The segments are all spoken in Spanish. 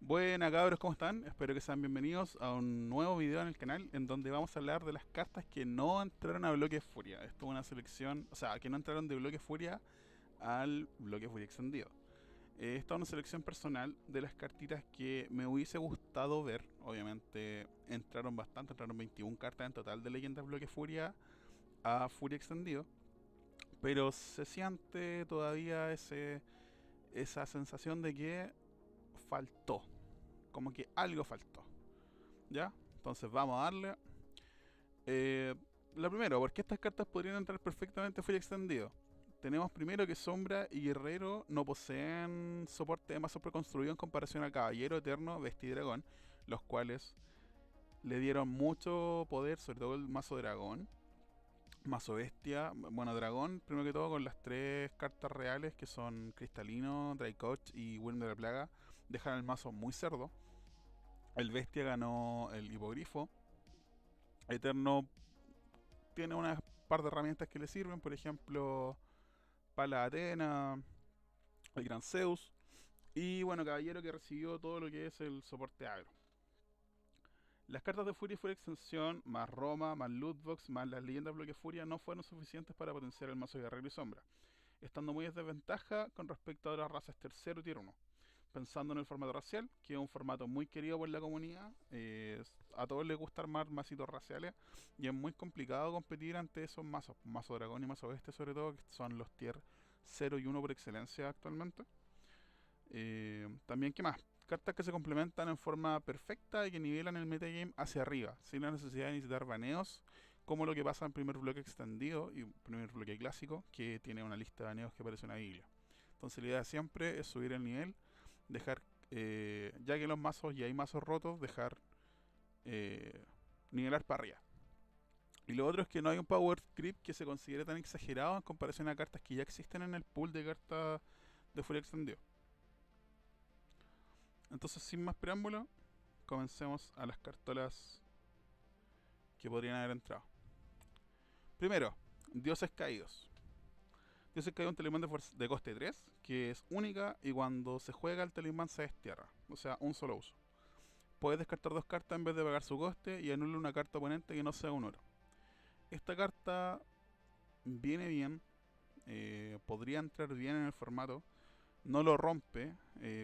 Buenas cabros, ¿cómo están? Espero que sean bienvenidos a un nuevo video en el canal en donde vamos a hablar de las cartas que no entraron a Bloque Furia. Esto es una selección, o sea, que no entraron de Bloque Furia al Bloque Furia extendido. Esta es una selección personal de las cartitas que me hubiese gustado ver. Obviamente entraron bastante, entraron 21 cartas en total de Leyendas Bloque Furia a Furia extendido. Pero se siente todavía esa sensación de que faltó, como que algo faltó. ¿Ya? Entonces vamos a darle. Eh, lo primero, porque estas cartas podrían entrar perfectamente full extendido. Tenemos primero que Sombra y Guerrero no poseen soporte de mazo preconstruido en comparación a Caballero, Eterno, Bestia y Dragón, los cuales le dieron mucho poder, sobre todo el mazo Dragón, mazo Bestia, bueno, Dragón, primero que todo con las tres cartas reales que son Cristalino, Drycoach y Wyrm de la Plaga, dejan el mazo muy cerdo. El Bestia ganó el Hipogrifo. Eterno tiene unas par de herramientas que le sirven, por ejemplo, Pala de Atena, el Gran Zeus, y bueno, Caballero que recibió todo lo que es el soporte agro. Las cartas de Furia y Furia Extensión, más Roma, más Lootbox, más las leyendas Bloque Furia no fueron suficientes para potenciar el mazo de Guerrero y Sombra, estando muy en desventaja con respecto a otras razas tercero y tier 1. Pensando en el formato racial, que es un formato muy querido por la comunidad, a todos les gusta armar masitos raciales y es muy complicado competir ante esos mazos, mazo dragón y mazo bestia sobre todo, que son los tier 0 y 1 por excelencia actualmente. También, ¿qué más? Cartas que se complementan en forma perfecta y que nivelan el metagame hacia arriba, sin la necesidad de necesitar baneos, como lo que pasa en primer bloque extendido y primer bloque clásico, que tiene una lista de baneos que parece una biblia. Entonces la idea siempre es subir el nivel, dejar, ya que los mazos y hay mazos rotos, dejar eh, nivelar para arriba. Y lo otro es que no hay un power creep que se considere tan exagerado en comparación a cartas que ya existen en el pool de cartas de Furia Extendido. Entonces, sin más preámbulo, comencemos a las cartolas que podrían haber entrado. Primero, Dioses Caídos. Dioses Caídos es un talismán de coste 3, que es única y cuando se juega el talismán se destierra, o sea, un solo uso. Puedes descartar dos cartas en vez de pagar su coste y anula una carta oponente que no sea un oro. Esta carta viene bien, podría entrar bien en el formato, no lo rompe,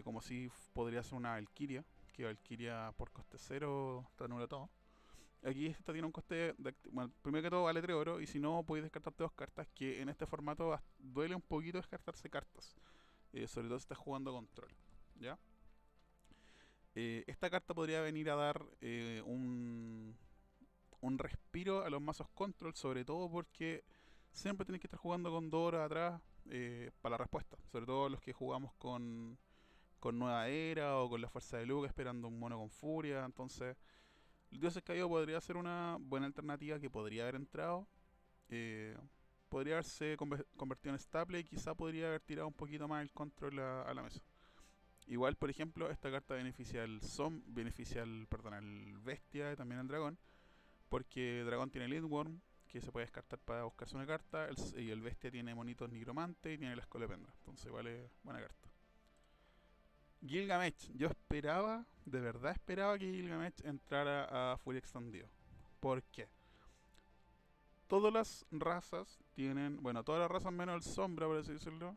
como si podría ser una Valkyria, que Valkyria por coste 0 te anula todo. Aquí esta tiene un coste, bueno, primero que todo vale 3 oro y si no podéis descartarte dos cartas, que en este formato duele un poquito descartarse cartas, sobre todo si estás jugando control, ¿ya? Esta carta podría venir a dar un respiro a los mazos control, sobre todo porque siempre tenéis que estar jugando con 2 horas atrás para la respuesta, sobre todo los que jugamos con Nueva Era o con la Fuerza de Luke esperando un mono con furia. Entonces el Dios Caído podría ser una buena alternativa que podría haber entrado, eh, podría haberse convertido en stable y quizá podría haber tirado un poquito más el control a la mesa. Igual, por ejemplo, esta carta beneficia al bestia y también al dragón, porque el dragón tiene Lindworm, que se puede descartar para buscarse una carta, y el bestia tiene monitos nigromante y tiene la escolependra, entonces igual es buena carta. Gilgamesh, yo esperaba, de verdad esperaba que Gilgamesh entrara a Furia Extendido. ¿Por qué? Todas las razas tienen, bueno, todas las razas menos el sombra, por así decirlo,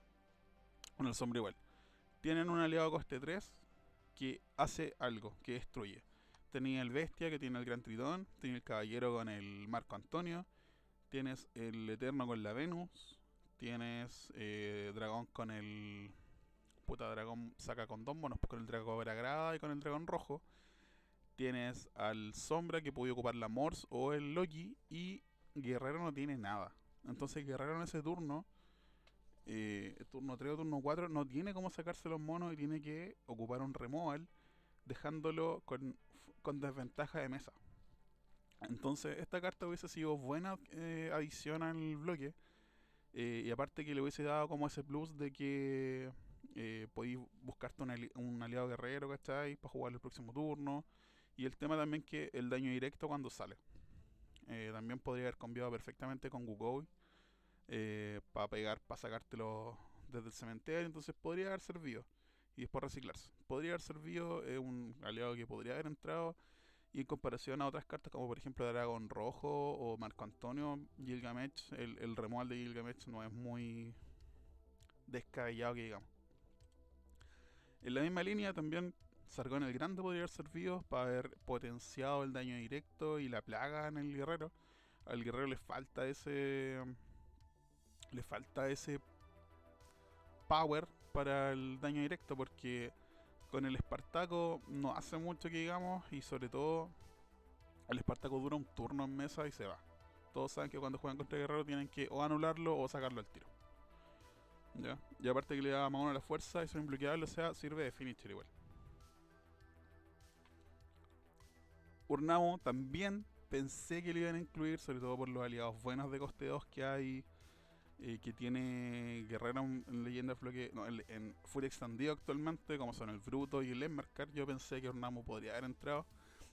bueno, el sombra igual, tienen un aliado coste 3 que hace algo, que destruye. Tenía el bestia que tiene el gran tritón, tiene el caballero con el Marco Antonio, tienes el eterno con la Venus, tienes dragón con el... Puta, dragón saca con dos monos, con el dragón grada y con el dragón rojo. Tienes al sombra que puede ocupar la Morse o el Loki, y guerrero no tiene nada. Entonces guerrero en ese turno, turno 3 o turno 4, no tiene cómo sacarse los monos y tiene que ocupar un removal, dejándolo con desventaja de mesa. Entonces esta carta hubiese sido buena adición al bloque, y aparte que le hubiese dado como ese plus de que podéis buscarte un aliado guerrero, ¿cachai? Para jugar el próximo turno. Y el tema también que el daño directo cuando sale. También podría haber cambiado perfectamente con Wukong, para pegar, para sacártelo desde el cementerio, entonces podría haber servido. y después reciclarse. Podría haber servido un aliado que podría haber entrado, y en comparación a otras cartas como por ejemplo Dragón Rojo o Marco Antonio, Gilgamesh, el removal de Gilgamesh no es muy descabellado que digamos. En la misma línea también Sargón el Grande podría haber servido para haber potenciado el daño directo y la plaga en el guerrero. Al guerrero le falta ese power para el daño directo, porque con el Espartaco no hace mucho que digamos, y sobre todo el Espartaco dura un turno en mesa y se va. Todos saben que cuando juegan contra guerrero tienen que o anularlo o sacarlo al tiro. ¿Ya? Y aparte que le da más uno a la fuerza, eso es imbloqueable, o sea, sirve de finisher igual. Urnamo también pensé que lo iban a incluir, sobre todo por los aliados buenos de coste 2 que hay, que tiene Guerrero en Leyenda Floque, no, en Furia Extendido actualmente, como son el Bruto y el Enmercar. Yo pensé que Urnamo podría haber entrado.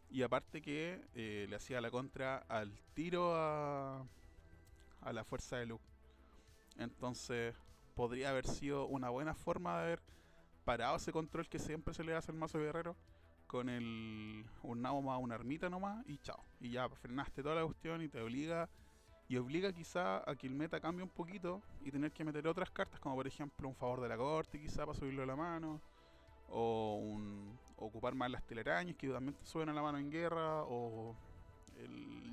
Y aparte que le hacía la contra al tiro a la fuerza de Luke. Entonces podría haber sido una buena forma de haber parado ese control que siempre se le hace al mazo guerrero con el Urnamo más una ermita nomás y chao. Y ya frenaste toda la cuestión y te obliga, y obliga quizá a que el meta cambie un poquito y tener que meter otras cartas, como por ejemplo un favor de la corte quizá para subirlo a la mano, o ocupar más las telarañas que también te suben a la mano en guerra, o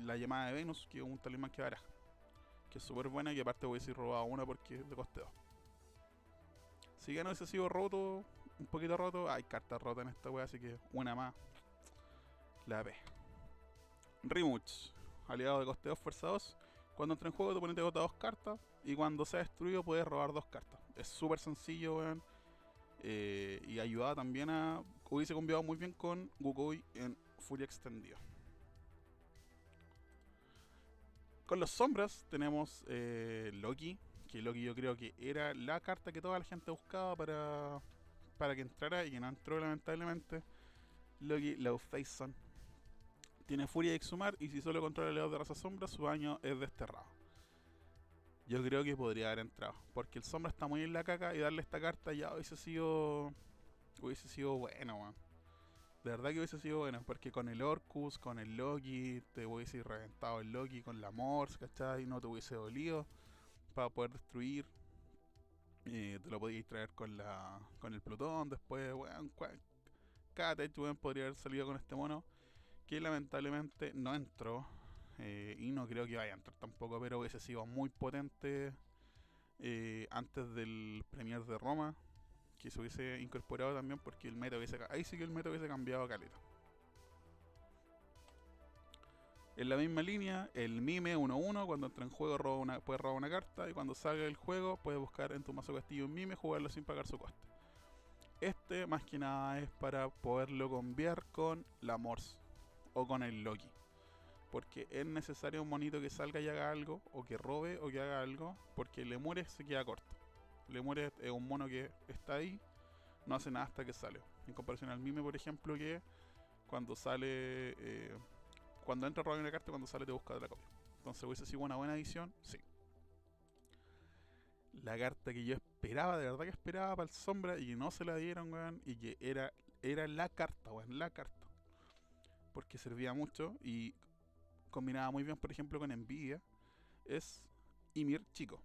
la llamada de Venus, que es un talismán que baraja, que es súper buena y que aparte voy a decir robado una porque es de coste 2. Si ya no hubiese sido roto, un poquito roto, hay cartas rotas en esta wea, así que una más, la P. Rimuch, aliado de coste 2, fuerza 2. Cuando entra en juego tu oponente bota 2 cartas, y cuando sea destruido puedes robar 2 cartas. Es súper sencillo, weón. Y ayudaba también a... Hubiese combinado muy bien con Gukui en Furia Extendido. Con los sombras tenemos Loki, que Loki yo creo que era la carta que toda la gente buscaba para que entrara y que no entró lamentablemente. Loki Laufeyson tiene furia y exhumar, y si solo controla aliados de raza sombra, su daño es desterrado. Yo creo que podría haber entrado, porque el sombra está muy en la caca y darle esta carta ya hubiese sido bueno, man. De verdad que hubiese sido bueno, porque con el Orcus, con el Loki, te hubiese reventado el Loki con la Morse, ¿cachai? No te hubiese dolido para poder destruir. Te lo podíais traer con el Plutón después, weón. Cada tech, weón, podría haber salido con este mono, que lamentablemente no entró. Y no creo que vaya a entrar tampoco, pero hubiese sido muy potente antes del Premier de Roma, que se hubiese incorporado también, porque el meta hubiese... Ahí sí que el meta hubiese cambiado a caleta. En la misma línea, el Mime 1-1, cuando entra en juego puedes robar una carta, y cuando salga del juego puedes buscar en tu mazo castillo un Mime, jugarlo sin pagar su coste. Este más que nada es para poderlo cambiar con la Morse o con el Loki, porque es necesario un monito que salga y haga algo, o que robe o que haga algo, porque Lemures se queda corto. Lemures es un mono que está ahí, no hace nada hasta que sale. En comparación al Mime, por ejemplo, que cuando sale, cuando entra roba una carta, cuando sale te busca de la copia. Entonces hubiese sido una buena edición, sí. La carta que yo esperaba, de verdad que esperaba para el Sombra y que no se la dieron, weón, y que era la carta, weón, la carta. Porque servía mucho y combinaba muy bien, por ejemplo, con Envidia, es Ymir Chico.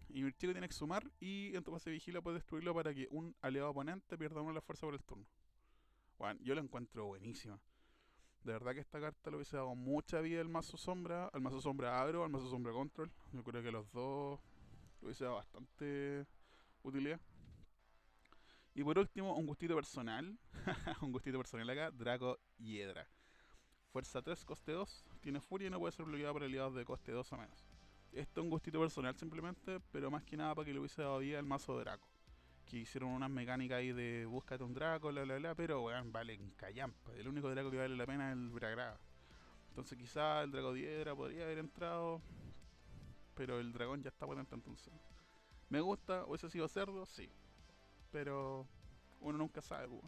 Ymir Chico tiene que sumar, y en tu fase de vigila puedes destruirlo para que un aliado oponente pierda una de la fuerza por el turno. Bueno, yo la encuentro buenísima. De verdad que esta carta le hubiese dado mucha vida al mazo sombra agro, al mazo sombra control. Yo creo que los dos le hubiese dado bastante utilidad. Y por último, un gustito personal. Un gustito personal acá, Draco Hiedra. Fuerza 3, coste 2, tiene furia y no puede ser bloqueado por aliados de coste 2 o menos. Esto es un gustito personal simplemente, pero más que nada para que le hubiese dado vida al mazo Draco. Que hicieron unas mecánicas ahí de búscate un Draco, pero weón, vale en callampa. El único Draco que vale la pena es el Bragrava. Entonces quizá el Draco Hiedra podría haber entrado, pero el dragón ya está potente entonces. Me gusta, hubiese sido cerdo, sí. Pero uno nunca sabe, weón.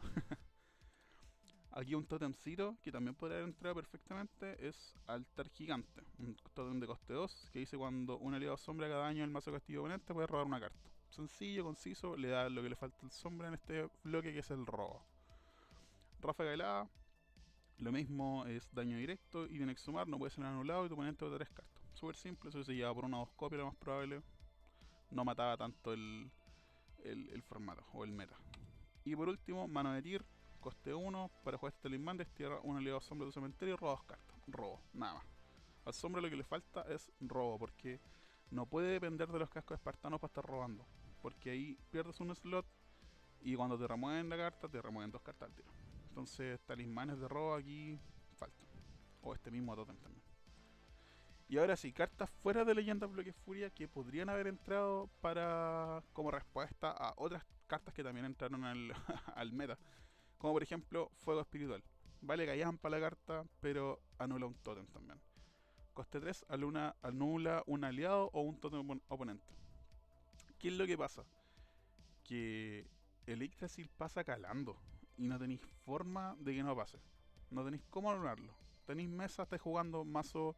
Aquí un totemcito que también podría haber entrado perfectamente es Altar Gigante, un totem de coste 2 que dice cuando un aliado sombra cada daño el mazo castillo oponente puede robar una carta. sencillo, conciso, le da lo que le falta al sombra en este bloque, que es el robo. Ráfaga helada, lo mismo, es daño directo y tiene que sumar, no puede ser anulado y tu oponente bota 3 cartas. Súper simple, eso se lleva por una o dos copias, lo más probable. No mataba tanto el formato o el meta. Y por último, mano de tir, coste 1, para jugar este talismán destierra un aliado sombra de tu cementerio y roba 2 cartas. Robo, nada más. Al sombra lo que le falta es robo, porque no puede depender de los cascos espartanos para estar robando. Porque ahí pierdes un slot y cuando te remueven la carta, te remueven 2 cartas al tiro. Entonces, talismanes de robo aquí faltan. O este mismo totem también. Y ahora sí, cartas fuera de Leyendas Bloque Furia que podrían haber entrado para como respuesta a otras cartas que también entraron al, al meta. Como por ejemplo, Fuego Espiritual. Vale callampa la carta, pero anula un totem también. Coste 3, anula un aliado o un totem oponente. ¿Qué es lo que pasa? Que el Yggdrasil pasa calando y no tenéis forma de que no pase. No tenéis cómo anularlo. Tenéis mesa, estáis jugando mazo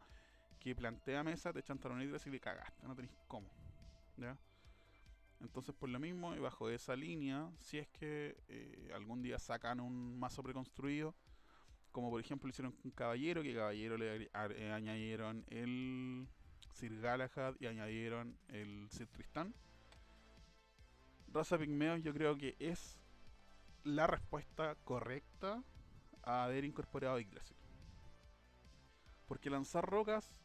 que plantea mesa, te echan talón Yggdrasil y cagaste. No tenéis cómo. ¿Ya? Entonces por lo mismo, y bajo esa línea, si es que algún día sacan un mazo preconstruido, como por ejemplo lo hicieron con Caballero, que Caballero le añadieron el Sir Galahad y añadieron el Sir Tristán. Raza Pigmeos yo creo que es la respuesta correcta a haber incorporado Yggdrasil. Porque lanzar rocas,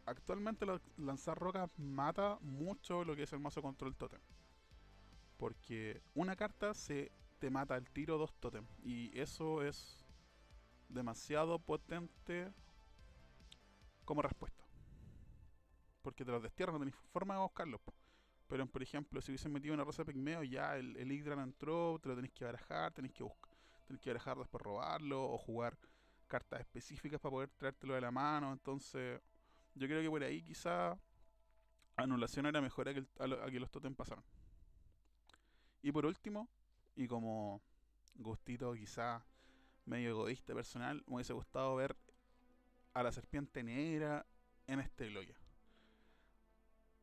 actualmente lanzar rocas mata mucho lo que es el mazo control totem. Porque una carta te mata al tiro 2 totem. Y eso es demasiado potente como respuesta. Porque te los destierran, no tenéis forma de buscarlos. Pero por ejemplo, si hubiesen metido una raza de pigmeo, ya el Hydra no entró, te lo tenéis que barajar, tenéis que barajar después robarlo, o jugar cartas específicas para poder traértelo de la mano. Entonces, yo creo que por ahí quizá anulación era mejor a que los totem pasaran. Y por último, y como gustito quizá medio egoísta personal, me hubiese gustado ver a la serpiente negra en este bloque.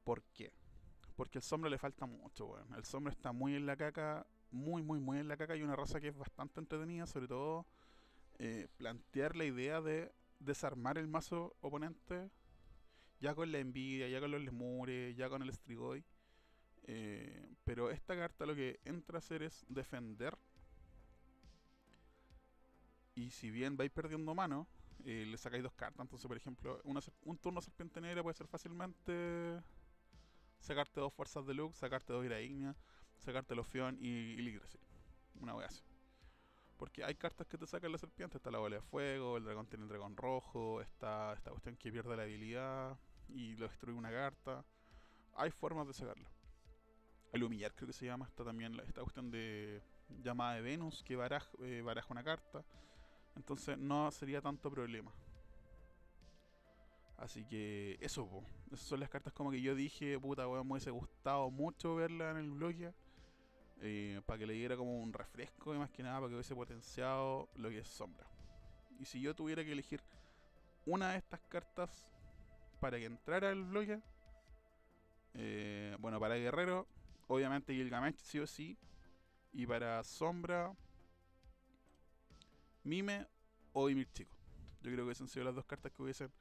¿Por qué? Porque el sombra le falta mucho, weón. El sombra está muy en la caca, muy en la caca, y una raza que es bastante entretenida, sobre todo plantear la idea de desarmar el mazo oponente, ya con la envidia, ya con los lemures, ya con el strigoi. Pero esta carta lo que entra a hacer es defender. Y si bien vais perdiendo mano, le sacáis 2 cartas. Entonces, por ejemplo, un turno serpiente negra puede ser fácilmente sacarte 2 fuerzas de Lux, sacarte 2 ira ignia, sacarte el Ophion y Yggdrasil. Una wea así. Porque hay cartas que te sacan la serpiente. Está la bola de fuego, el dragón tiene el dragón rojo, está esta cuestión que pierde la habilidad y lo destruye una carta. Hay formas de sacarlo. El humillar creo que se llama. Está también esta cuestión de llamada de Venus que baraja una carta. Entonces no sería tanto problema. Así que eso, po. Esas son las cartas como que yo dije, puta weón, me hubiese gustado mucho verla en el bloque. Para que le diera como un refresco y más que nada para que hubiese potenciado lo que es sombra. Y si yo tuviera que elegir una de estas cartas para que entrara al bloque, bueno, para Guerrero, obviamente Gilgamesh sí o sí. Y para Sombra, Mime o Ymir Chico. Yo creo que esas han sido las 2 cartas que hubiesen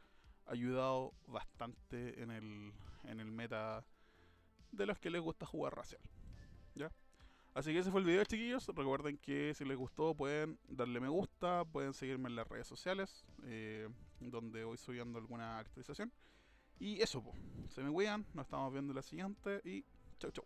ayudado bastante en el meta de los que les gusta jugar racial. ¿Ya? Así que ese fue el video, chiquillos. Recuerden que si les gustó pueden darle me gusta, pueden seguirme en las redes sociales, donde voy subiendo alguna actualización. Y eso, po. Se me cuidan, nos estamos viendo en la siguiente y chau chau.